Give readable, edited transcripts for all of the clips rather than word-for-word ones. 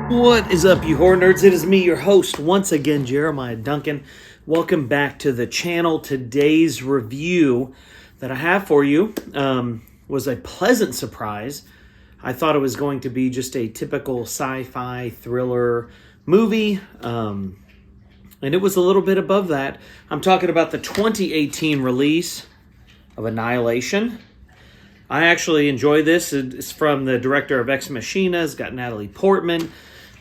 What is up, you horror nerds? It is me, your host, once again, Jeremiah Duncan. Welcome back to the channel. Today's review that I have for you was a pleasant surprise. I thought it was going to be just a typical sci-fi thriller movie, and it was a little bit above that. I'm talking about the 2018 release of Annihilation. I actually enjoy this. It's from the director of Ex Machina. It's got Natalie Portman.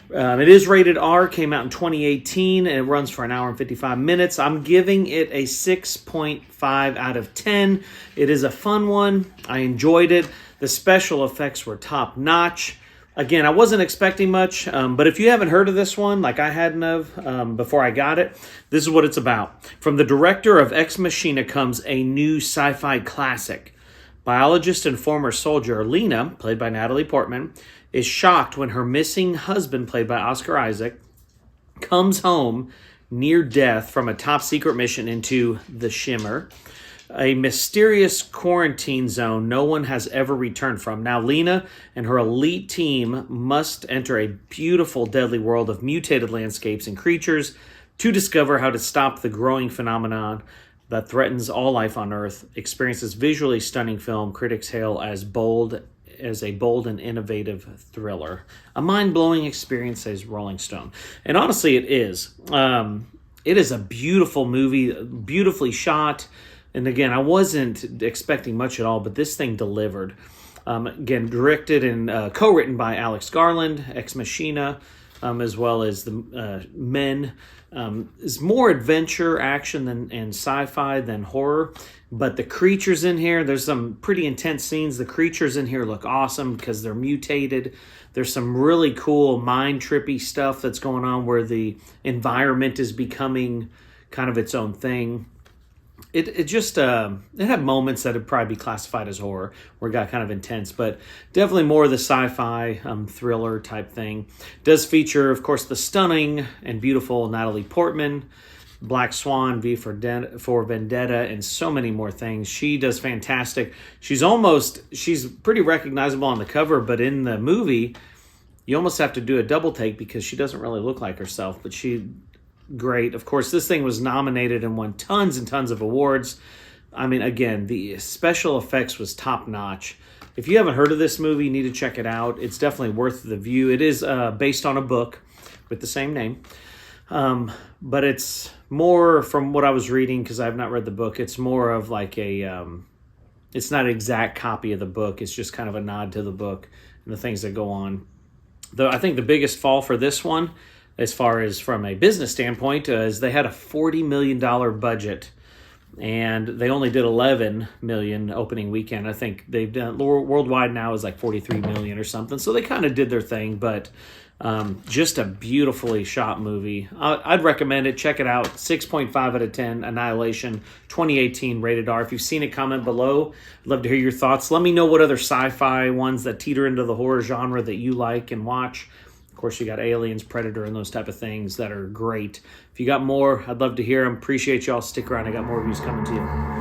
It is rated R, came out in 2018, and it runs for an hour and 55 minutes. I'm giving it a 6.5 out of 10. It is a fun one. I enjoyed it. The special effects were top-notch. Again, I wasn't expecting much, but if you haven't heard of this one, like I hadn't of before I got it, this is what it's about. From the director of Ex Machina comes a new sci-fi classic. Biologist and former soldier Leigh, played by Natalie Portman, is shocked when her missing husband, played by Oscar Isaac, comes home near death from a top-secret mission into the Shimmer, a mysterious quarantine zone no one has ever returned from. Now, Leigh and her elite team must enter a beautiful, deadly world of mutated landscapes and creatures to discover how to stop the growing phenomenon that threatens all life on Earth. Experiences visually stunning film critics hail as a bold and innovative thriller. A mind-blowing experience, says Rolling Stone. And honestly, it is. It is a beautiful movie, beautifully shot. And again, I wasn't expecting much at all, but this thing delivered. Again, directed and co-written by Alex Garland, Ex Machina, as well as the Men. Is more adventure, action, and sci-fi than horror. But the creatures in here, there's some pretty intense scenes. The creatures in here look awesome because they're mutated. There's some really cool mind-trippy stuff that's going on where the environment is becoming kind of its own thing. It had moments that would probably be classified as horror, where it got kind of intense, but definitely more of the sci-fi thriller type thing. It does feature, of course, the stunning and beautiful Natalie Portman, Black Swan, V for Vendetta, and so many more things. She does fantastic. She's pretty recognizable on the cover, but in the movie, you almost have to do a double take because she doesn't really look like herself, but great. Of course, this thing was nominated and won tons and tons of awards. I mean, again, the special effects was top-notch. If you haven't heard of this movie, you need to check it out. It's definitely worth the view. It is based on a book with the same name. But it's more, from what I was reading, because I have not read the book, it's more of like it's not an exact copy of the book. It's just kind of a nod to the book and the things that go on. Though I think the biggest fall for this one, as far as from a business standpoint, is they had a $40 million budget, and they only did $11 million opening weekend. I think they've done worldwide now is like $43 million or something. So they kind of did their thing, but just a beautifully shot movie. I'd recommend it. Check it out. 6.5 out of 10. Annihilation, 2018, rated R. If you've seen it, comment below. I'd love to hear your thoughts. Let me know what other sci-fi ones that teeter into the horror genre that you like and watch. Of course, you got Aliens, Predator, and those type of things that are great. If you got more, I'd love to hear them. Appreciate y'all. Stick around. I got more reviews coming to you.